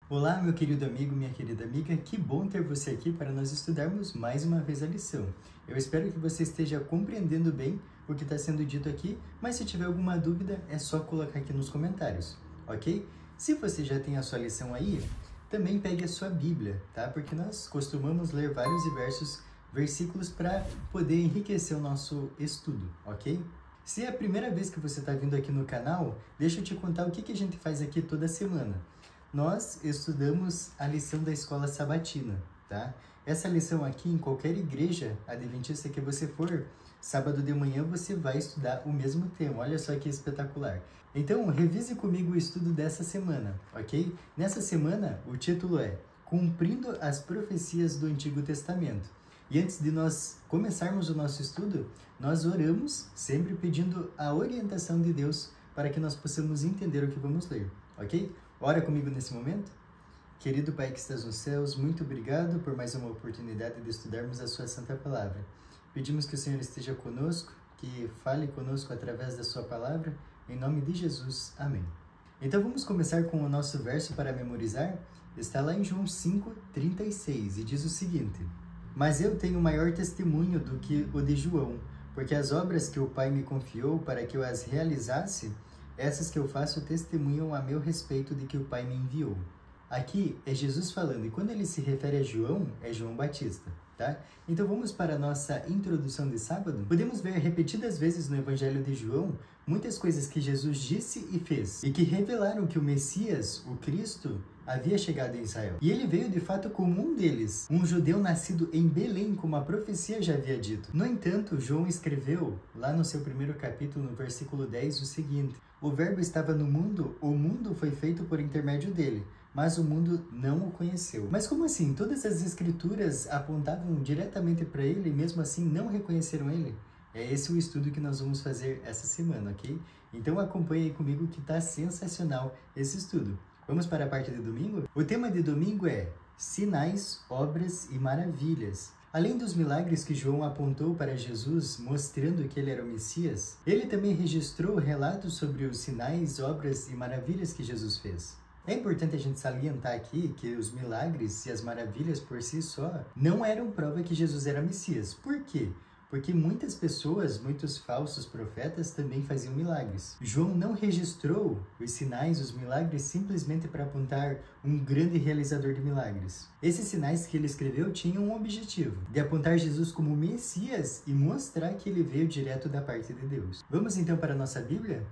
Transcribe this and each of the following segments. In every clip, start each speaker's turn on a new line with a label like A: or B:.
A: Olá, meu querido amigo, minha querida amiga, que bom ter você aqui para nós estudarmos mais uma vez a lição. Eu espero que você esteja compreendendo bem o que está sendo dito aqui, mas se tiver alguma dúvida é só colocar aqui nos comentários, ok? Se você já tem a sua lição aí, também pegue a sua Bíblia, tá? Porque nós costumamos ler vários versículos para poder enriquecer o nosso estudo, ok? Se é a primeira vez que você está vindo aqui no canal, deixa eu te contar o que a gente faz aqui toda semana. Nós estudamos a lição da escola sabatina, tá? Essa lição aqui, em qualquer igreja adventista que você for, sábado de manhã você vai estudar o mesmo tema. Olha só que espetacular. Então, revise comigo o estudo dessa semana, ok? Nessa semana, o título é Cumprindo as Profecias do Antigo Testamento. E antes de nós começarmos o nosso estudo, nós oramos, sempre pedindo a orientação de Deus para que nós possamos entender o que vamos ler, ok? Ora comigo nesse momento. Querido Pai que estás nos céus, muito obrigado por mais uma oportunidade de estudarmos a sua santa palavra. Pedimos que o Senhor esteja conosco, que fale conosco através da sua palavra, em nome de Jesus. Amém. Então vamos começar com o nosso verso para memorizar. Está lá em João 5:36 e diz o seguinte: Mas eu tenho maior testemunho do que o de João, porque as obras que o Pai me confiou para que eu as realizasse, essas que eu faço testemunham a meu respeito de que o Pai me enviou. Aqui é Jesus falando, e quando ele se refere a João, é João Batista, tá? Então vamos para a nossa introdução de sábado. Podemos ver repetidas vezes no Evangelho de João muitas coisas que Jesus disse e fez, e que revelaram que o Messias, o Cristo, havia chegado em Israel. E ele veio de fato como um deles, um judeu nascido em Belém, como a profecia já havia dito. No entanto, João escreveu, lá no seu primeiro capítulo, no versículo 10, o seguinte: O verbo estava no mundo, o mundo foi feito por intermédio dele, mas o mundo não o conheceu. Mas como assim? Todas as escrituras apontavam diretamente para ele e mesmo assim não reconheceram ele? É esse o estudo que nós vamos fazer essa semana, ok? Então acompanhe aí comigo que está sensacional esse estudo. Vamos para a parte de domingo? O tema de domingo é Sinais, Obras e Maravilhas. Além dos milagres que João apontou para Jesus, mostrando que ele era o Messias, ele também registrou relatos sobre os sinais, obras e maravilhas que Jesus fez. É importante a gente salientar aqui que os milagres e as maravilhas por si só não eram prova que Jesus era Messias. Por quê? Porque muitas pessoas, muitos falsos profetas também faziam milagres. João não registrou os sinais, os milagres, simplesmente para apontar um grande realizador de milagres. Esses sinais que ele escreveu tinham um objetivo, de apontar Jesus como Messias e mostrar que ele veio direto da parte de Deus. Vamos então para a nossa Bíblia?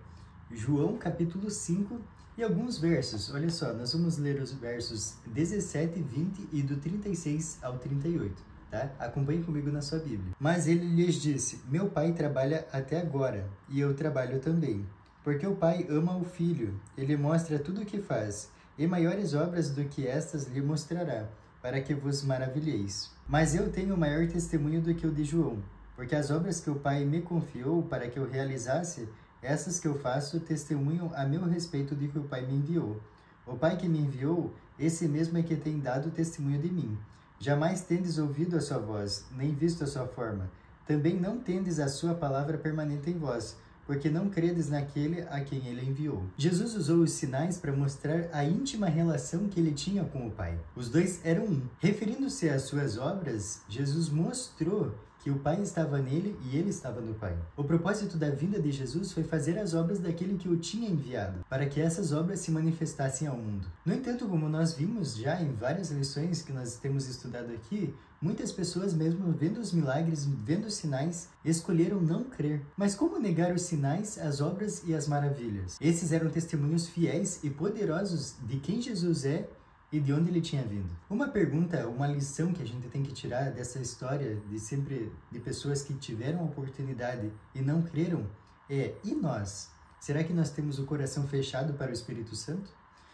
A: João capítulo 5 e alguns versos. Olha só, nós vamos ler os versos 17, 20 e do 36 ao 38. Tá? Acompanhe comigo na sua Bíblia. Mas ele lhes disse: Meu pai trabalha até agora, e eu trabalho também. Porque o pai ama o filho, ele mostra tudo o que faz, e maiores obras do que estas lhe mostrará, para que vos maravilheis. Mas eu tenho maior testemunho do que o de João, porque as obras que o pai me confiou para que eu realizasse, essas que eu faço testemunham a meu respeito de que o pai me enviou. O pai que me enviou, esse mesmo é que tem dado testemunho de mim. Jamais tendes ouvido a sua voz, nem visto a sua forma. Também não tendes a sua palavra permanente em vós, porque não credes naquele a quem ele enviou. Jesus usou os sinais para mostrar a íntima relação que ele tinha com o Pai. Os dois eram um. Referindo-se às suas obras, Jesus mostrou que o Pai estava nele e ele estava no Pai. O propósito da vinda de Jesus foi fazer as obras daquele que o tinha enviado, para que essas obras se manifestassem ao mundo. No entanto, como nós vimos já em várias lições que nós temos estudado aqui, muitas pessoas, mesmo vendo os milagres, vendo os sinais, escolheram não crer. Mas como negar os sinais, as obras e as maravilhas? Esses eram testemunhos fiéis e poderosos de quem Jesus é e de onde ele tinha vindo. Uma pergunta, uma lição que a gente tem que tirar dessa história de pessoas que tiveram a oportunidade e não creram é: e nós? Será que nós temos o coração fechado para o Espírito Santo?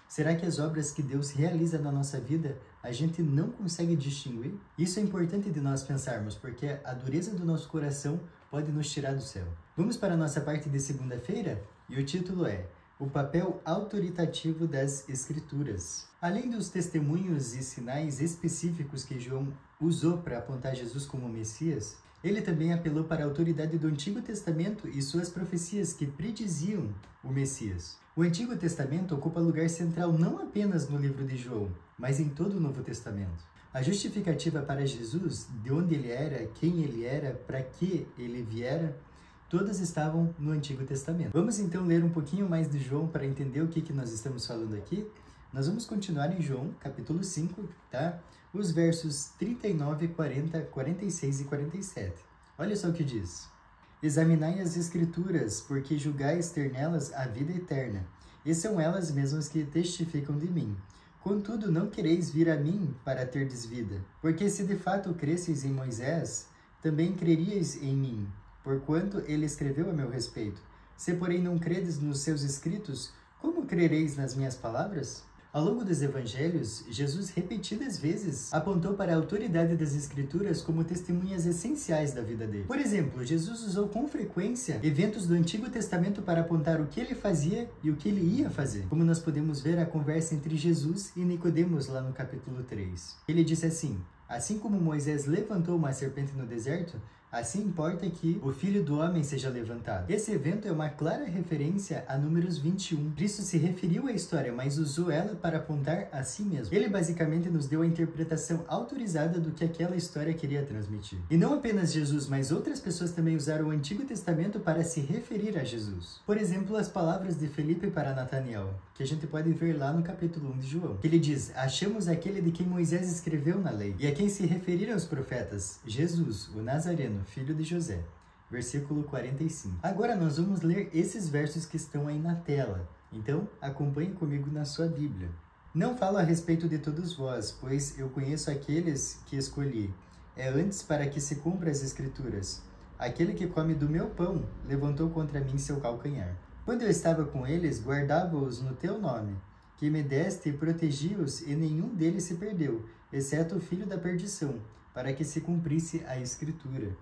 A: Será que as obras que Deus realiza na nossa vida a gente não consegue distinguir? Isso é importante de nós pensarmos, porque a dureza do nosso coração pode nos tirar do céu. Vamos para a nossa parte de segunda-feira e o título é O papel autoritativo das Escrituras. Além dos testemunhos e sinais específicos que João usou para apontar Jesus como Messias, ele também apelou para a autoridade do Antigo Testamento e suas profecias que prediziam o Messias. O Antigo Testamento ocupa lugar central não apenas no livro de João, mas em todo o Novo Testamento. A justificativa para Jesus, de onde ele era, quem ele era, para que ele viera, todas estavam no Antigo Testamento. Vamos então ler um pouquinho mais de João para entender o que nós estamos falando aqui? Nós vamos continuar em João, capítulo 5, tá? Os versos 39, 40, 46 e 47. Olha só o que diz. Examinai as Escrituras, porque julgais ter nelas a vida eterna, e são elas mesmas que testificam de mim. Contudo, não quereis vir a mim para terdes vida, porque se de fato cresceis em Moisés, também creríeis em mim, porquanto ele escreveu a meu respeito. Se, porém, não credes nos seus escritos, como crereis nas minhas palavras? Ao longo dos evangelhos, Jesus repetidas vezes apontou para a autoridade das Escrituras como testemunhas essenciais da vida dele. Por exemplo, Jesus usou com frequência eventos do Antigo Testamento para apontar o que ele fazia e o que ele ia fazer. Como nós podemos ver a conversa entre Jesus e Nicodemos lá no capítulo 3. Ele disse assim: assim como Moisés levantou uma serpente no deserto, assim importa que o Filho do Homem seja levantado. Esse evento é uma clara referência a Números 21. Cristo se referiu à história, mas usou ela para apontar a si mesmo. Ele basicamente nos deu a interpretação autorizada do que aquela história queria transmitir. E não apenas Jesus, mas outras pessoas também usaram o Antigo Testamento para se referir a Jesus. Por exemplo, as palavras de Felipe para Natanael, que a gente pode ver lá no capítulo 1 de João. Ele diz: achamos aquele de quem Moisés escreveu na lei, e a quem se referiram os profetas, Jesus, o Nazareno, filho de José. Versículo 45. Agora nós vamos ler esses versos que estão aí na tela. Então, acompanhe comigo na sua Bíblia. Não falo a respeito de todos vós, pois eu conheço aqueles que escolhi. É antes para que se cumpra as Escrituras. Aquele que come do meu pão levantou contra mim seu calcanhar. Quando eu estava com eles, guardava-os no teu nome, que me deste e protegi-os, e nenhum deles se perdeu, exceto o filho da perdição, para que se cumprisse a Escritura.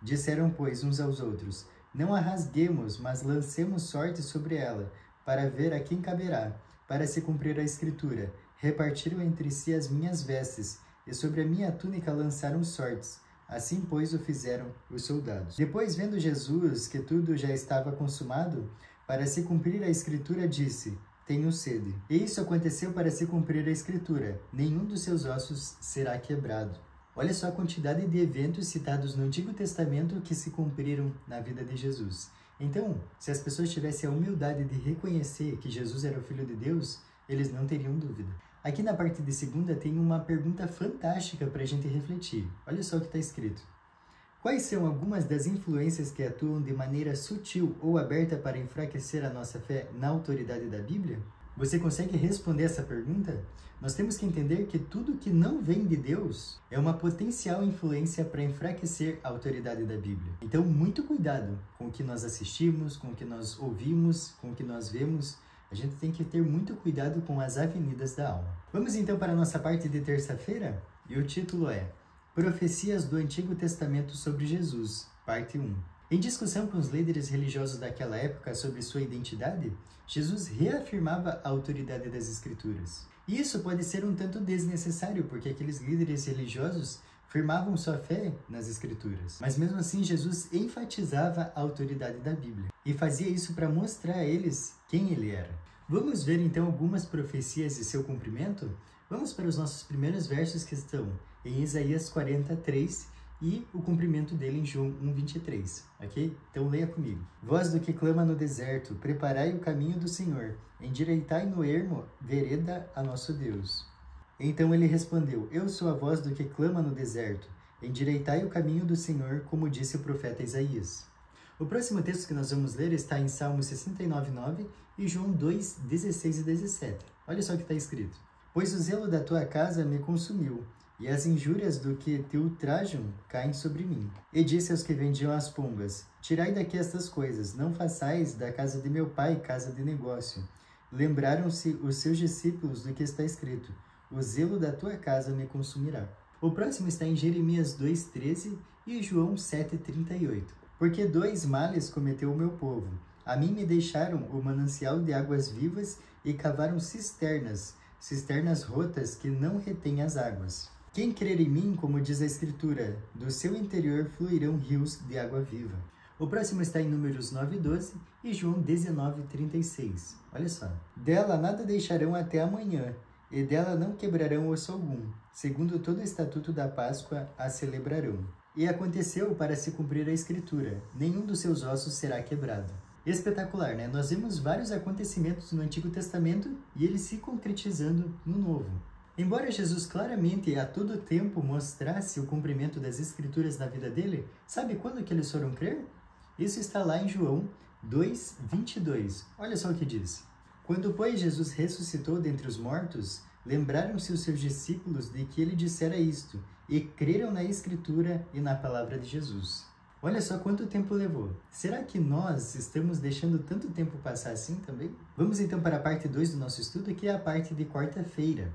A: Disseram, pois, uns aos outros: não a rasguemos, mas lancemos sorte sobre ela, para ver a quem caberá, para se cumprir a Escritura. Repartiram entre si as minhas vestes, e sobre a minha túnica lançaram sortes. Assim, pois, o fizeram os soldados. Depois, vendo Jesus que tudo já estava consumado, para se cumprir a Escritura, disse: tenho sede. E isso aconteceu para se cumprir a Escritura: nenhum dos seus ossos será quebrado. Olha só a quantidade de eventos citados no Antigo Testamento que se cumpriram na vida de Jesus. Então, se as pessoas tivessem a humildade de reconhecer que Jesus era o Filho de Deus, eles não teriam dúvida. Aqui na parte de segunda tem uma pergunta fantástica para a gente refletir. Olha só o que está escrito. Quais são algumas das influências que atuam de maneira sutil ou aberta para enfraquecer a nossa fé na autoridade da Bíblia? Você consegue responder essa pergunta? Nós temos que entender que tudo que não vem de Deus é uma potencial influência para enfraquecer a autoridade da Bíblia. Então, muito cuidado com o que nós assistimos, com o que nós ouvimos, com o que nós vemos. A gente tem que ter muito cuidado com as avenidas da alma. Vamos então para a nossa parte de terça-feira? E o título é Profecias do Antigo Testamento sobre Jesus, parte 1. Em discussão com os líderes religiosos daquela época sobre sua identidade, Jesus reafirmava a autoridade das Escrituras. E isso pode ser um tanto desnecessário, porque aqueles líderes religiosos firmavam sua fé nas Escrituras. Mas mesmo assim, Jesus enfatizava a autoridade da Bíblia e fazia isso para mostrar a eles quem ele era. Vamos ver então algumas profecias e seu cumprimento? Vamos para os nossos primeiros versos que estão em Isaías 43 e o cumprimento dele em João 1:23, ok? Então leia comigo. Voz do que clama no deserto, preparai o caminho do Senhor, endireitai no ermo vereda a nosso Deus. Então ele respondeu: eu sou a voz do que clama no deserto, endireitai o caminho do Senhor, como disse o profeta Isaías. O próximo texto que nós vamos ler está em Salmo 69:9 e João 2:16 e 17. Olha só o que está escrito. Pois o zelo da tua casa me consumiu, e as injúrias do que te ultrajam caem sobre mim. E disse aos que vendiam as pombas: tirai daqui estas coisas, não façais da casa de meu pai casa de negócio. Lembraram-se os seus discípulos do que está escrito: o zelo da tua casa me consumirá. O próximo está em Jeremias 2:13 e João 7:38. Porque dois males cometeu o meu povo. A mim me deixaram o manancial de águas vivas e cavaram cisternas rotas que não retêm as águas. Quem crer em mim, como diz a Escritura, do seu interior fluirão rios de água viva. O próximo está em Números 9:12 e João 19:36. Olha só. Dela nada deixarão até amanhã, e dela não quebrarão osso algum. Segundo todo o estatuto da Páscoa a celebrarão. E aconteceu para se cumprir a Escritura: nenhum dos seus ossos será quebrado. Espetacular, né? Nós vemos vários acontecimentos no Antigo Testamento e eles se concretizando no Novo. Embora Jesus claramente a todo tempo mostrasse o cumprimento das Escrituras na vida dele, sabe quando que eles foram crer? Isso está lá em João 2:22. Olha só o que diz. Quando, pois, Jesus ressuscitou dentre os mortos, lembraram-se os seus discípulos de que ele dissera isto, e creram na Escritura e na palavra de Jesus. Olha só quanto tempo levou. Será que nós estamos deixando tanto tempo passar assim também? Vamos então para a parte 2 do nosso estudo, que é a parte de quarta-feira.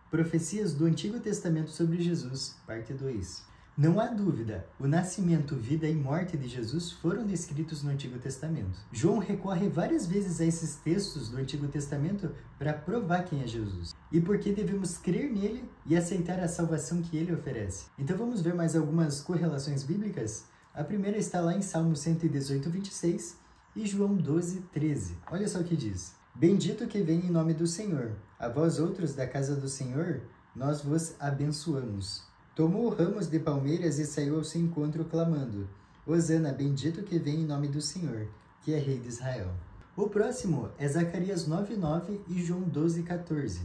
A: Profecias do Antigo Testamento sobre Jesus, parte 2. Não há dúvida, o nascimento, vida e morte de Jesus foram descritos no Antigo Testamento. João recorre várias vezes a esses textos do Antigo Testamento para provar quem é Jesus e por que devemos crer nele e aceitar a salvação que ele oferece. Então vamos ver mais algumas correlações bíblicas? A primeira está lá em Salmo 118:26 e João 12:13. Olha só o que diz. Bendito que vem em nome do Senhor. A vós outros da casa do Senhor, nós vos abençoamos. Tomou ramos de palmeiras e saiu ao seu encontro clamando: Hosana, bendito que vem em nome do Senhor, que é Rei de Israel. O próximo é Zacarias 9:9 e João 12:14.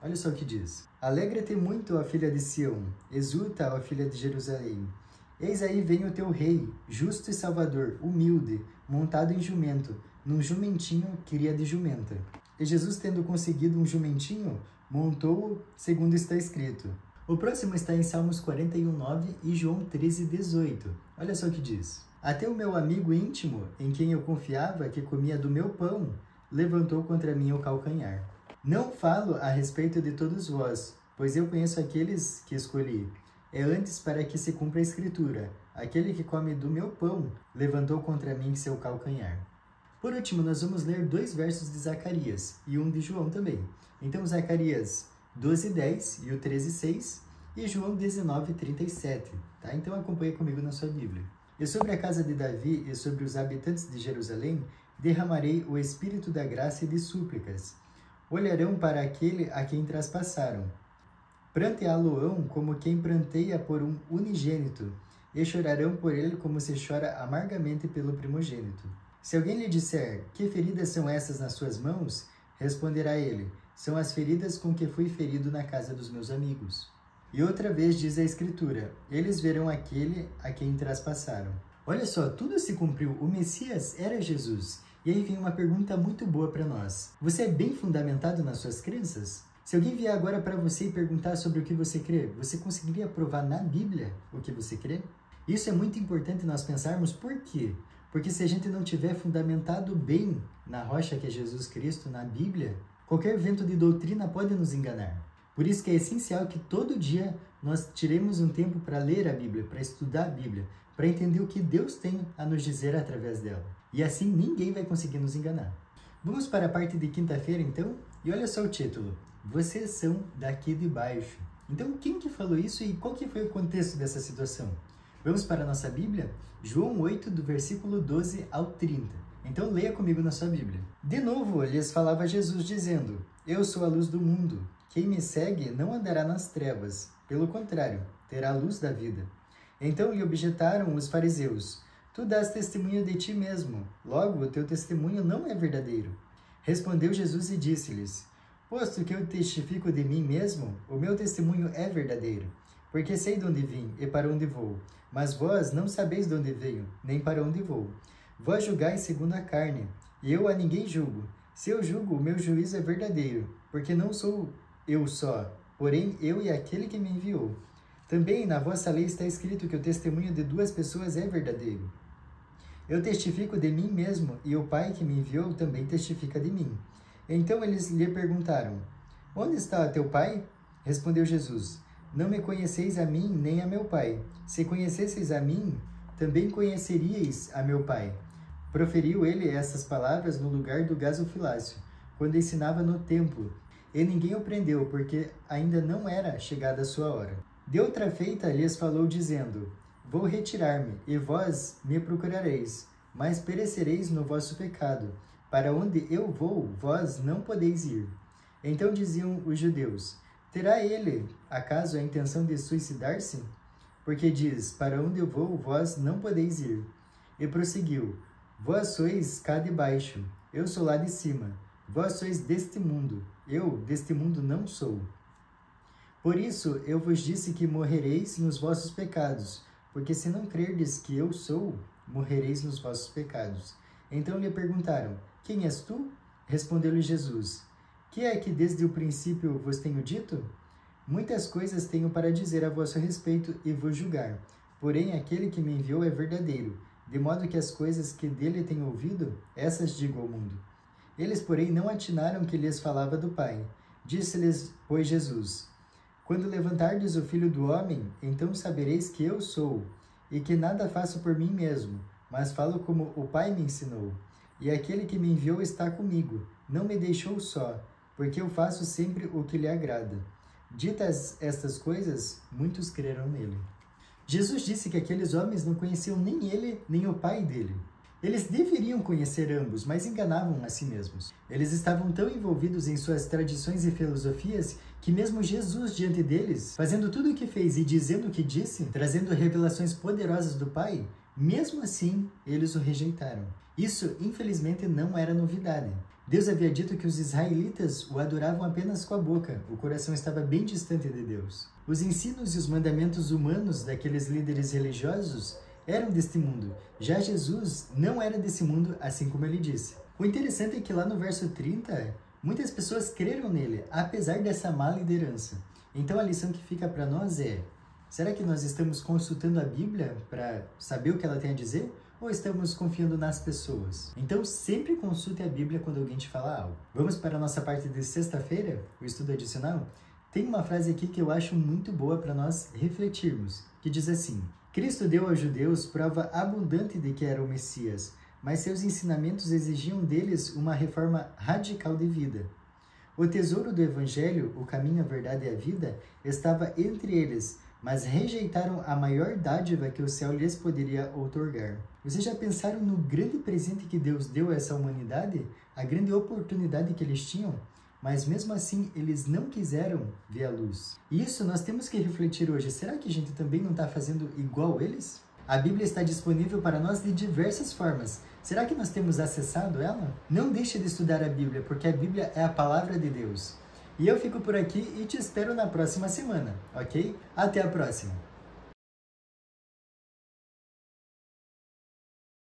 A: Olha só o que diz. Alegra-te muito, ó filha de Sião, exulta, ó filha de Jerusalém. Eis aí vem o teu rei, justo e salvador, humilde, montado em jumento, num jumentinho cria de jumenta. E Jesus, tendo conseguido um jumentinho, montou-o segundo está escrito. O próximo está em Salmos 41:9 e João 13:18. Olha só o que diz. Até o meu amigo íntimo, em quem eu confiava, que comia do meu pão, levantou contra mim o calcanhar. Não falo a respeito de todos vós, pois eu conheço aqueles que escolhi. É antes para que se cumpra a Escritura. Aquele que come do meu pão levantou contra mim seu calcanhar. Por último, nós vamos ler 2 versos de Zacarias e um de João também. Então, Zacarias 12:10 e o 13:6 e João 19:37. Tá? Então, acompanhe comigo na sua Bíblia. E sobre a casa de Davi e sobre os habitantes de Jerusalém, derramarei o espírito da graça e de súplicas. Olharão para aquele a quem traspassaram. Pranteá-lo-ão como quem pranteia por um unigênito, e chorarão por ele como se chora amargamente pelo primogênito. Se alguém lhe disser, que feridas são essas nas suas mãos? Responderá ele, são as feridas com que fui ferido na casa dos meus amigos. E outra vez diz a Escritura, eles verão aquele a quem traspassaram. Olha só, tudo se cumpriu, o Messias era Jesus. E aí vem uma pergunta muito boa para nós. Você é bem fundamentado nas suas crenças? Se alguém vier agora para você e perguntar sobre o que você crê, você conseguiria provar na Bíblia o que você crê? Isso é muito importante nós pensarmos por quê? Porque se a gente não tiver fundamentado bem na rocha que é Jesus Cristo, na Bíblia, qualquer vento de doutrina pode nos enganar. Por isso que é essencial que todo dia nós tiremos um tempo para ler a Bíblia, para estudar a Bíblia, para entender o que Deus tem a nos dizer através dela. E assim ninguém vai conseguir nos enganar. Vamos para a parte de quinta-feira então? E olha só o título. Vocês são daqui de baixo. Então, quem que falou isso e qual que foi o contexto dessa situação? Vamos para a nossa Bíblia? João 8, do versículo 12 ao 30. Então, leia comigo na sua Bíblia. De novo, lhes falava Jesus, dizendo, eu sou a luz do mundo. Quem me segue não andará nas trevas. Pelo contrário, terá a luz da vida. Então lhe objetaram os fariseus, tu dás testemunho de ti mesmo. Logo, o teu testemunho não é verdadeiro. Respondeu Jesus e disse-lhes, posto que eu testifico de mim mesmo, o meu testemunho é verdadeiro, porque sei de onde vim e para onde vou. Mas vós não sabeis de onde venho, nem para onde vou. Vós julgais segundo a carne, e eu a ninguém julgo. Se eu julgo, o meu juízo é verdadeiro, porque não sou eu só, porém eu e aquele que me enviou. Também na vossa lei está escrito que o testemunho de 2 pessoas é verdadeiro. Eu testifico de mim mesmo, e o Pai que me enviou também testifica de mim. Então eles lhe perguntaram, onde está teu pai? Respondeu Jesus, não me conheceis a mim nem a meu pai. Se conhecesseis a mim, também conheceríeis a meu pai. Proferiu ele essas palavras no lugar do gasofilácio, quando ensinava no templo, e ninguém o prendeu, porque ainda não era chegada a sua hora. De outra feita lhes falou, dizendo, Vou retirar-me, e vós me procurareis, mas perecereis no vosso pecado. Para onde eu vou, vós não podeis ir. Então diziam os judeus: terá ele, acaso, a intenção de suicidar-se? Porque diz: para onde eu vou, vós não podeis ir. E prosseguiu: vós sois cá de baixo, eu sou lá de cima. Vós sois deste mundo, eu deste mundo não sou. Por isso eu vos disse que morrereis nos vossos pecados, porque se não crerdes que eu sou, morrereis nos vossos pecados. Então lhe perguntaram: quem és tu? Respondeu-lhe Jesus: que é que desde o princípio vos tenho dito? Muitas coisas tenho para dizer a vosso respeito e vos julgar. Porém, aquele que me enviou é verdadeiro, de modo que as coisas que dele tenho ouvido, essas digo ao mundo. Eles, porém, não atinaram que lhes falava do Pai. Disse-lhes, pois, Jesus: quando levantardes o Filho do Homem, então sabereis que eu sou, e que nada faço por mim mesmo, mas falo como o Pai me ensinou. E aquele que me enviou está comigo, não me deixou só, porque eu faço sempre o que lhe agrada. Ditas estas coisas, muitos creram nele. Jesus disse que aqueles homens não conheciam nem ele, nem o Pai dele. Eles deveriam conhecer ambos, mas enganavam a si mesmos. Eles estavam tão envolvidos em suas tradições e filosofias que mesmo Jesus diante deles, fazendo tudo o que fez e dizendo o que disse, trazendo revelações poderosas do Pai, mesmo assim, eles o rejeitaram. Isso, infelizmente, não era novidade. Deus havia dito que os israelitas o adoravam apenas com a boca, o coração estava bem distante de Deus. Os ensinos e os mandamentos humanos daqueles líderes religiosos eram deste mundo. Já Jesus não era desse mundo, assim como ele disse. O interessante é que lá no verso 30, muitas pessoas creram nele, apesar dessa má liderança. Então a lição que fica para nós é: será que nós estamos consultando a Bíblia para saber o que ela tem a dizer? Ou estamos confiando nas pessoas? Então sempre consulte a Bíblia quando alguém te falar algo. Vamos para a nossa parte de sexta-feira, o estudo adicional? Tem uma frase aqui que eu acho muito boa para nós refletirmos, que diz assim: Cristo deu aos judeus prova abundante de que era o Messias, mas seus ensinamentos exigiam deles uma reforma radical de vida. O tesouro do Evangelho, o caminho, a verdade e a vida, estava entre eles, mas rejeitaram a maior dádiva que o céu lhes poderia outorgar. Vocês já pensaram no grande presente que Deus deu a essa humanidade? A grande oportunidade que eles tinham? Mas mesmo assim, eles não quiseram ver a luz. E isso nós temos que refletir hoje. Será que a gente também não está fazendo igual eles? A Bíblia está disponível para nós de diversas formas. Será que nós temos acessado ela? Não deixe de estudar a Bíblia, porque a Bíblia é a palavra de Deus. E eu fico por aqui e te espero na próxima semana, ok? Até a próxima!